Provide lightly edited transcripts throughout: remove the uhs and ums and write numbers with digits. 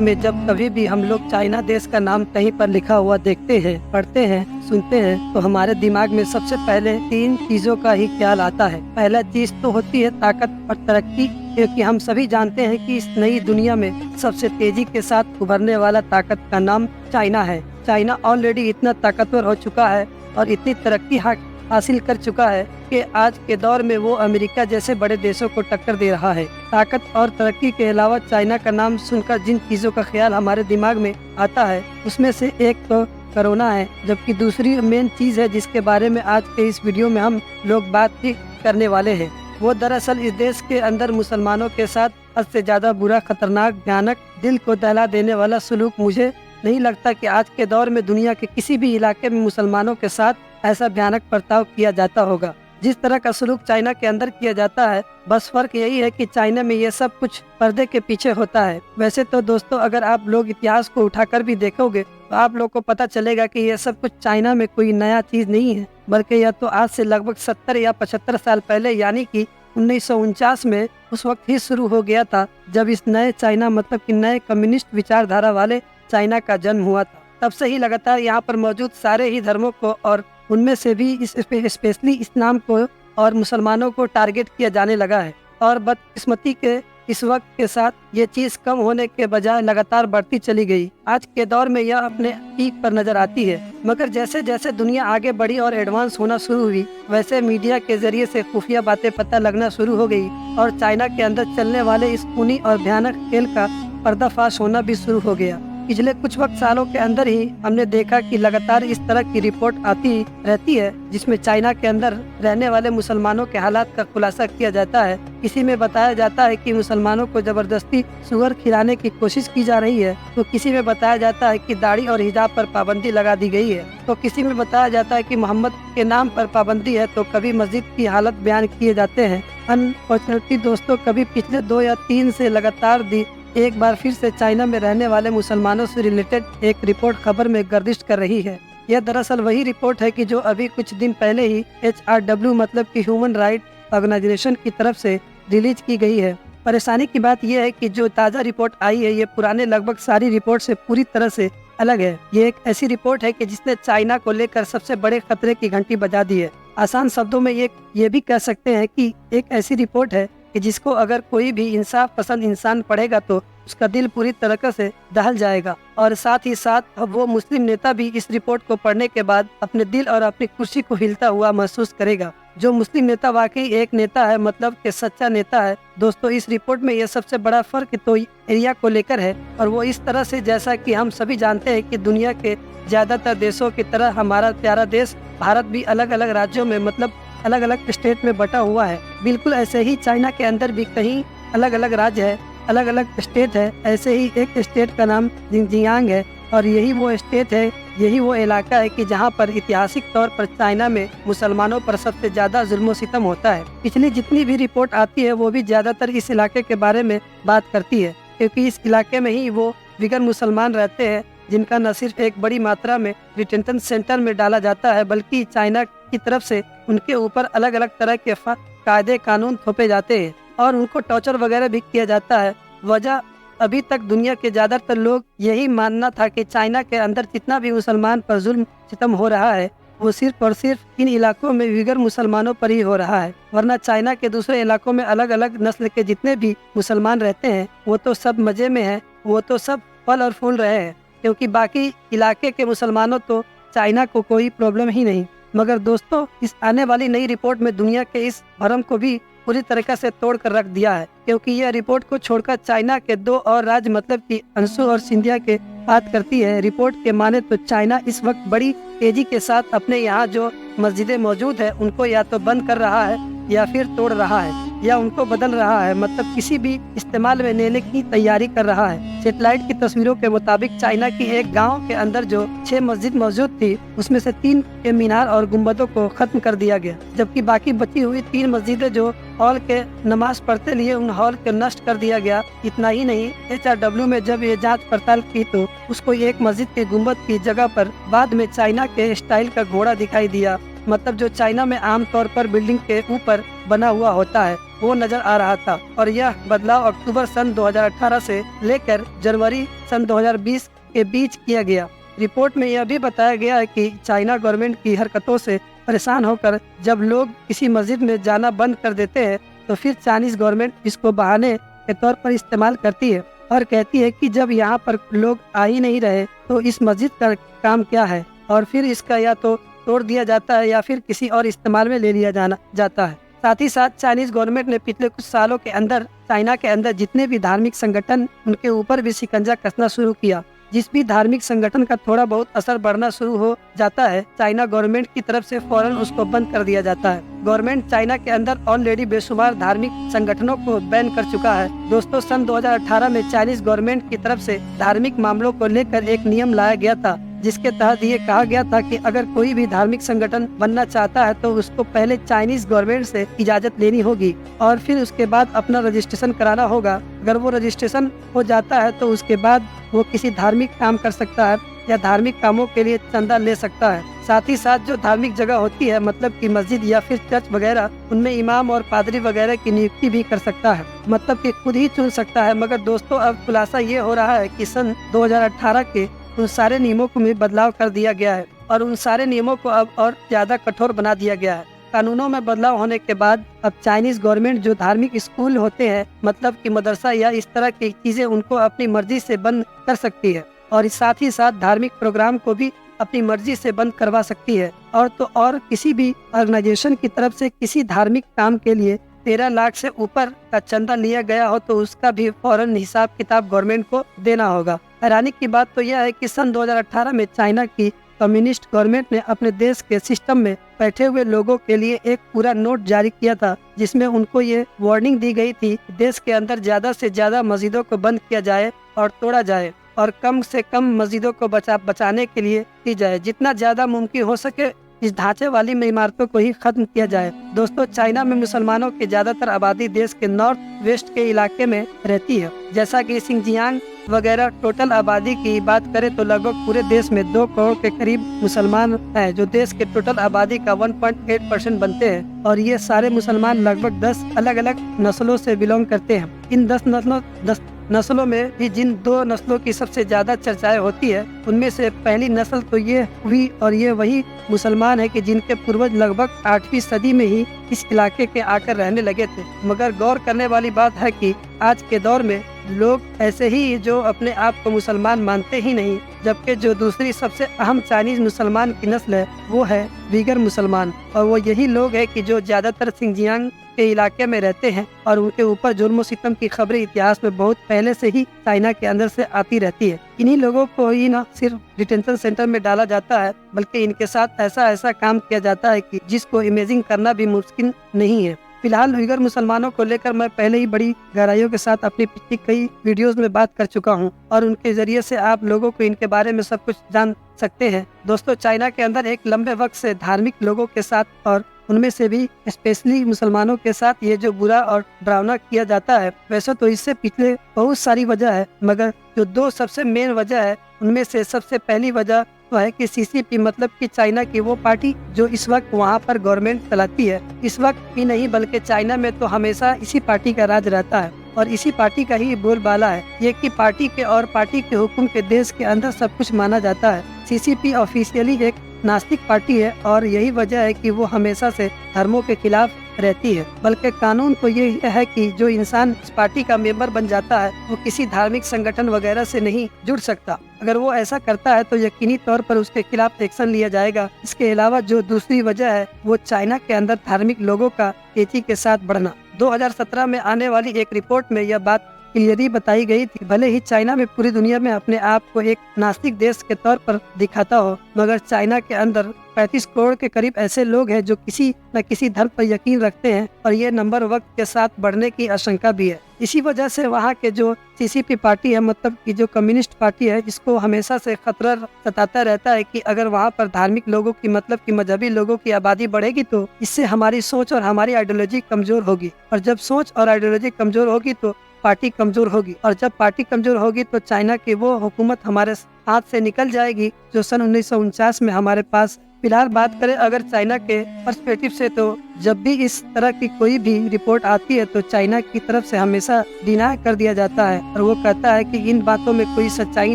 में जब कभी भी हम लोग चाइना देश का नाम कहीं पर लिखा हुआ देखते हैं, पढ़ते हैं, सुनते हैं, तो हमारे दिमाग में सबसे पहले 3 चीजों का ही ख्याल आता है। पहला चीज तो होती है ताकत और तरक्की, क्योंकि हम सभी जानते हैं कि इस नई दुनिया में सबसे तेजी के साथ उभरने वाला ताकत का नाम चाइना है। चाइना ऑलरेडी इतना ताकतवर हो चुका है और इतनी तरक्की हासिल कर चुका है कि आज के दौर में वो अमेरिका जैसे बड़े देशों को टक्कर दे रहा है। ताकत और तरक्की के अलावा चाइना का नाम सुनकर जिन चीजों का ख्याल हमारे दिमाग में आता है उसमें से एक तो कोरोना है, जबकि दूसरी मेन चीज है जिसके बारे में आज के इस वीडियो में हम लोग बात भी करने वाले हैं। वो दरअसल इस देश के अंदर मुसलमानों के साथ हद से ज्यादा बुरा, खतरनाक, भयानक, दिल को दहला देने वाला सलूक मुझे नहीं लगता कि आज के दौर में दुनिया के किसी भी इलाके में मुसलमानों के साथ ऐसा भयानक बर्ताव किया जाता होगा जिस तरह का सलूक चाइना के अंदर किया जाता है। बस फर्क यही है कि चाइना में ये सब कुछ पर्दे के पीछे होता है। वैसे तो दोस्तों, अगर आप लोग इतिहास को उठाकर भी देखोगे तो आप लोग को पता चलेगा कि ये सब कुछ चाइना में कोई नया चीज नहीं है, बल्कि यह तो आज से लगभग 70 या 75 साल पहले यानी कि 1949 में उस वक्त ही शुरू हो गया था, जब इस नए चाइना मतलब कि नए कम्युनिस्ट विचारधारा वाले चाइना का जन्म हुआ था। तब से ही लगातार यहाँ पर मौजूद सारे ही धर्मों को और उनमें से भी स्पेशली इस्लाम को और मुसलमानों को टारगेट किया जाने लगा है। और बदकिस्मती के इस वक्त के साथ ये चीज कम होने के बजाय लगातार बढ़ती चली गई। आज के दौर में यह अपने पीक पर नजर आती है, मगर जैसे जैसे दुनिया आगे बढ़ी और एडवांस होना शुरू हुई, वैसे मीडिया के जरिए से खुफिया बातें पता लगना शुरू हो गई और चाइना के अंदर चलने वाले इस खूनी और भयानक खेल का पर्दाफाश होना भी शुरू हो गया। पिछले कुछ वक्त सालों के अंदर ही हमने देखा कि लगातार इस तरह की रिपोर्ट आती रहती है जिसमें चाइना के अंदर रहने वाले मुसलमानों के हालात का खुलासा किया जाता है। किसी में बताया जाता है कि मुसलमानों को जबरदस्ती सुअर खिलाने की कोशिश की जा रही है, तो किसी में बताया जाता है कि दाढ़ी और हिजाब पर पाबंदी लगा दी गई है, तो किसी में बताया जाता है कि मोहम्मद के नाम पर पाबंदी है, तो कभी मस्जिद की हालत बयान किए जाते हैं। अनफॉर्चुनेटली दोस्तों, कभी पिछले 2 या 3 से लगातार एक बार फिर से चाइना में रहने वाले मुसलमानों से रिलेटेड एक रिपोर्ट खबर में गर्दिश कर रही है। यह दरअसल वही रिपोर्ट है कि जो अभी कुछ दिन पहले ही HRW मतलब कि ह्यूमन राइट ऑर्गेनाइजेशन की तरफ से रिलीज की गई है। परेशानी की बात यह है कि जो ताज़ा रिपोर्ट आई है ये पुराने लगभग सारी रिपोर्ट से पूरी तरह से अलग है। ये एक ऐसी रिपोर्ट है कि जिसने चाइना को लेकर सबसे बड़े खतरे की घंटी बजा दी है। आसान शब्दों में ये भी कह सकते हैं कि एक ऐसी रिपोर्ट है कि जिसको अगर कोई भी इंसाफ पसंद इंसान पढ़ेगा तो उसका दिल पूरी तरह से दहल जाएगा। और साथ ही साथ वो मुस्लिम नेता भी इस रिपोर्ट को पढ़ने के बाद अपने दिल और अपनी कुर्सी को हिलता हुआ महसूस करेगा। जो मुस्लिम नेता वाकई एक नेता है, मतलब कि सच्चा नेता है। दोस्तों, इस रिपोर्ट में यह सबसे बड़ा फर्क तो एरिया को लेकर है, और वो इस तरह से जैसा कि हम सभी जानते हैं कि दुनिया के ज्यादातर देशों की तरह हमारा प्यारा देश भारत भी अलग अलग राज्यों में मतलब अलग अलग स्टेट में बटा हुआ है। बिल्कुल ऐसे ही चाइना के अंदर भी कहीं अलग अलग राज्य है, अलग अलग स्टेट है। ऐसे ही एक स्टेट का नाम जिंजियांग है और यही वो स्टेट है, यही वो इलाका है कि जहां पर ऐतिहासिक तौर पर चाइना में मुसलमानों पर सबसे ज्यादा जुल्म सितम होता है। पिछली जितनी भी रिपोर्ट आती है वो भी ज्यादातर इस इलाके के बारे में बात करती है, क्योंकि इस इलाके में ही वो बिगर मुसलमान रहते हैं जिनका न सिर्फ एक बड़ी मात्रा में डिटेंशन सेंटर में डाला जाता है, बल्कि चाइना की तरफ से उनके ऊपर अलग अलग तरह के कायदे कानून थोपे जाते हैं और उनको टॉर्चर वगैरह भी किया जाता है। वजह अभी तक दुनिया के ज्यादातर लोग यही मानना था कि चाइना के अंदर जितना भी मुसलमान पर जुल्म सितम हो रहा है वो सिर्फ और सिर्फ इन इलाकों में बिगर मुसलमानों पर ही हो रहा है, वरना चाइना के दूसरे इलाकों में अलग अलग नस्ल के जितने भी मुसलमान रहते हैं वो तो सब मजे में है, वो तो सब फल और फूल रहे हैं, क्योंकि बाकी इलाके के मुसलमानों तो चाइना को कोई प्रॉब्लम ही नहीं। मगर दोस्तों, इस आने वाली नई रिपोर्ट में दुनिया के इस भरम को भी पूरी तरीके से तोड़ कर रख दिया है, क्योंकि यह रिपोर्ट को छोड़कर चाइना के 2 और राज्य मतलब कि अंशु और सिंधिया के बात करती है। रिपोर्ट के माने तो चाइना इस वक्त बड़ी तेजी के साथ अपने यहाँ जो मस्जिदें मौजूद है उनको या तो बंद कर रहा है या फिर तोड़ रहा है या उनको बदल रहा है, मतलब किसी भी इस्तेमाल में लेने की तैयारी कर रहा है। सैटेलाइट की तस्वीरों के मुताबिक चाइना की एक गांव के अंदर जो 6 मस्जिद मौजूद थी उसमें से 3 के मीनार और गुम्बदों को खत्म कर दिया गया, जबकि बाकी बची हुई 3 मस्जिदें जो हॉल के नमाज पढ़ते लिए उन हॉल के नष्ट कर दिया गया। इतना ही नहीं, HRW में जब ये जांच पड़ताल की तो उसको एक मस्जिद के गुम्बद की जगह पर बाद में चाइना के स्टाइल का घोड़ा दिखाई दिया मतलब जो चाइना में आमतौर पर बिल्डिंग के ऊपर बना हुआ होता है वो नजर आ रहा था। और यह बदलाव अक्टूबर सन 2018 से लेकर जनवरी सन 2020 के बीच किया गया। रिपोर्ट में यह भी बताया गया है कि चाइना गवर्नमेंट की हरकतों से परेशान होकर जब लोग किसी मस्जिद में जाना बंद कर देते हैं तो फिर चाइनीज गवर्नमेंट इसको बहाने के तौर पर इस्तेमाल करती है और कहती है कि जब यहाँ पर लोग आ ही नहीं रहे तो इस मस्जिद का काम क्या है, और फिर इसका या तो तोड़ दिया जाता है या फिर किसी और इस्तेमाल में ले लिया जाता है। साथ ही साथ चाइनीज गवर्नमेंट ने पिछले कुछ सालों के अंदर चाइना के अंदर जितने भी धार्मिक संगठन उनके ऊपर भी शिकंजा कसना शुरू किया। जिस भी धार्मिक संगठन का थोड़ा बहुत असर बढ़ना शुरू हो जाता है चाइना गवर्नमेंट की तरफ से फौरन उसको बंद कर दिया जाता है। गवर्नमेंट चाइना के अंदर ऑलरेडी बेशुमार धार्मिक संगठनों को बैन कर चुका है। दोस्तों, सन 2018 में चाइनीज गवर्नमेंट की तरफ से धार्मिक मामलों को लेकर एक नियम लाया गया था जिसके तहत ये कहा गया था कि अगर कोई भी धार्मिक संगठन बनना चाहता है तो उसको पहले चाइनीज गवर्नमेंट से इजाजत लेनी होगी और फिर उसके बाद अपना रजिस्ट्रेशन कराना होगा। अगर वो रजिस्ट्रेशन हो जाता है तो उसके बाद वो किसी धार्मिक काम कर सकता है या धार्मिक कामों के लिए चंदा ले सकता है। साथ ही साथ जो धार्मिक जगह होती है मतलब कि मस्जिद या फिर चर्च वगैरह, उनमें इमाम और पादरी वगैरह की नियुक्ति भी कर सकता है, मतलब कि खुद ही चुन सकता है। मगर दोस्तों, अब खुलासा ये हो रहा है कि सन 2018 के उन सारे नियमों को में बदलाव कर दिया गया है और उन सारे नियमों को अब और ज्यादा कठोर बना दिया गया है। कानूनों में बदलाव होने के बाद अब चाइनीज गवर्नमेंट जो धार्मिक स्कूल होते हैं मतलब कि मदरसा या इस तरह की चीजें उनको अपनी मर्जी से बंद कर सकती है और साथ ही साथ धार्मिक प्रोग्राम को भी अपनी मर्जी से बंद करवा सकती है। और किसी भी ऑर्गेनाइजेशन की तरफ से किसी धार्मिक काम के लिए 13 लाख से ऊपर का चंदा लिया गया हो तो उसका भी फौरन हिसाब किताब गवर्नमेंट को देना होगा। हैरानी की बात तो यह है कि सन 2018 में चाइना की कम्युनिस्ट गवर्नमेंट ने अपने देश के सिस्टम में बैठे हुए लोगों के लिए एक पूरा नोट जारी किया था जिसमें उनको ये वार्निंग दी गई थी कि देश के अंदर ज्यादा से ज्यादा मस्जिदों को बंद किया जाए और तोड़ा जाए और कम से कम मस्जिदों को बचाने के लिए की जाए। जितना ज्यादा मुमकिन हो सके इस ढांचे वाली इमारतों को ही खत्म किया जाए। दोस्तों, चाइना में मुसलमानों की ज्यादातर आबादी देश के नॉर्थ वेस्ट के इलाके में रहती है, जैसा कि सिंजियांग वगैरह। टोटल आबादी की बात करें तो लगभग पूरे देश में 2 करोड़ के करीब मुसलमान हैं, जो देश के टोटल आबादी का 1.8% बनते हैं और ये सारे मुसलमान लगभग 10 अलग अलग नस्लों से बिलोंग करते हैं। इन 10 नस्लों में भी जिन 2 नस्लों की सबसे ज्यादा चर्चाएं होती है उनमें से पहली नस्ल तो ये हुई और ये वही मुसलमान है कि जिनके पूर्वज लगभग 8वीं सदी में ही इस इलाके के आकर रहने लगे थे। मगर गौर करने वाली बात है कि आज के दौर में लोग ऐसे ही जो अपने आप को मुसलमान मानते ही नहीं, जबकि जो दूसरी सबसे अहम चाइनीज मुसलमान की नस्ल है वो है वीगर मुसलमान और वो यही लोग हैं कि जो ज्यादातर सिंजियांग के इलाके में रहते हैं और उनके ऊपर जुर्म सितम की खबरें इतिहास में बहुत पहले से ही चाइना के अंदर से आती रहती है। इन्हीं लोगों को ही न सिर्फ डिटेंशन सेंटर में डाला जाता है बल्कि इनके साथ ऐसा काम किया जाता है कि जिसको इमेजिन करना भी मुमकिन नहीं है। फिलहाल उइगर मुसलमानों को लेकर मैं पहले ही बड़ी गहराइयों के साथ अपनी पिछली कई वीडियोस में बात कर चुका हूं और उनके जरिए से आप लोगों को इनके बारे में सब कुछ जान सकते हैं। दोस्तों, चाइना के अंदर एक लंबे वक्त से धार्मिक लोगों के साथ और उनमें से भी स्पेशली मुसलमानों के साथ ये जो बुरा और डरावना किया जाता है, वैसे तो इससे पिछले बहुत सारी वजह है, मगर जो 2 सबसे मेन वजह है उनमें से सबसे पहली वजह तो है कि सीसीपी मतलब कि चाइना की वो पार्टी जो इस वक्त वहाँ पर गवर्नमेंट चलाती है। इस वक्त ही नहीं बल्कि चाइना में तो हमेशा इसी पार्टी का राज रहता है और इसी पार्टी का ही बोलबाला है ये कि पार्टी के और पार्टी के हुक्म के देश के अंदर सब कुछ माना जाता है। सीसीपी ऑफिशियली एक नास्तिक पार्टी है और यही वजह है कि वो हमेशा से धर्मों के खिलाफ रहती है। बल्कि कानून तो ये है कि जो इंसान इस पार्टी का मेंबर बन जाता है वो किसी धार्मिक संगठन वगैरह से नहीं जुड़ सकता। अगर वो ऐसा करता है तो यकीनी तौर पर उसके खिलाफ एक्शन लिया जाएगा। इसके अलावा जो दूसरी वजह है वो चाइना के अंदर धार्मिक लोगों का तेजी के साथ बढ़ना। 2017 में आने वाली एक रिपोर्ट में यह बात क्लियरली बताई गई थी, भले ही चाइना में पूरी दुनिया में अपने आप को एक नास्तिक देश के तौर पर दिखाता हो, मगर चाइना के अंदर 35 करोड़ के करीब ऐसे लोग हैं जो किसी न किसी धर्म पर यकीन रखते हैं और ये नंबर वक्त के साथ बढ़ने की आशंका भी है। इसी वजह से वहाँ के जो सीसीपी पार्टी है मतलब कि जो कम्युनिस्ट पार्टी है, इसको हमेशा से खतरा सताता रहता है कि अगर वहाँ पर धार्मिक लोगों की मतलब कि मजहबी लोगों की आबादी बढ़ेगी तो इससे हमारी सोच और हमारी आइडियोलॉजी कमजोर होगी और जब सोच और आइडियोलॉजी कमजोर होगी तो पार्टी कमजोर होगी और जब पार्टी कमजोर होगी तो चाइना की वो हुकूमत हमारे हाथ से निकल जाएगी जो सन 1949 में हमारे पास फिलहाल बात करें अगर चाइना के पर्सपेक्टिव से, तो जब भी इस तरह की कोई भी रिपोर्ट आती है तो चाइना की तरफ से हमेशा डिनाई कर दिया जाता है और वो कहता है कि इन बातों में कोई सच्चाई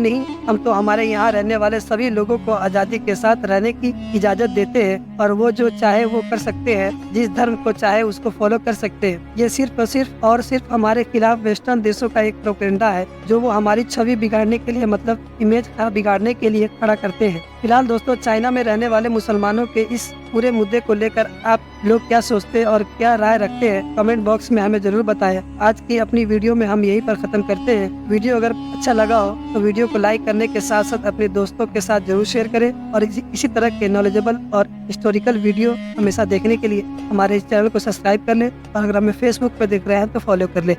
नहीं, हम तो हमारे यहाँ रहने वाले सभी लोगों को आज़ादी के साथ रहने की इजाज़त देते हैं और वो जो चाहे वो कर सकते हैं, जिस धर्म को चाहे उसको फॉलो कर सकते हैं। ये सिर्फ हमारे खिलाफ वेस्टर्न देशों का एक प्रोपेगेंडा है जो वो हमारी छवि बिगाड़ने के लिए, मतलब इमेज बिगाड़ने के लिए खड़ा करते हैं। फिलहाल दोस्तों, चाइना में रहने वाले मुसलमानों के इस पूरे मुद्दे को लेकर आप लोग क्या सोचते हैं और क्या राय रखते हैं, कमेंट बॉक्स में हमें जरूर बताएं। आज की अपनी वीडियो में हम यहीं पर खत्म करते हैं। वीडियो अगर अच्छा लगा हो तो वीडियो को लाइक करने के साथ साथ अपने दोस्तों के साथ जरूर शेयर करें और इसी तरह के नॉलेजेबल और हिस्टोरिकल वीडियो हमेशा देखने के लिए हमारे इस चैनल को सब्सक्राइब कर लें और अगर हमें फेसबुक पर देख रहे हैं तो फॉलो कर लें।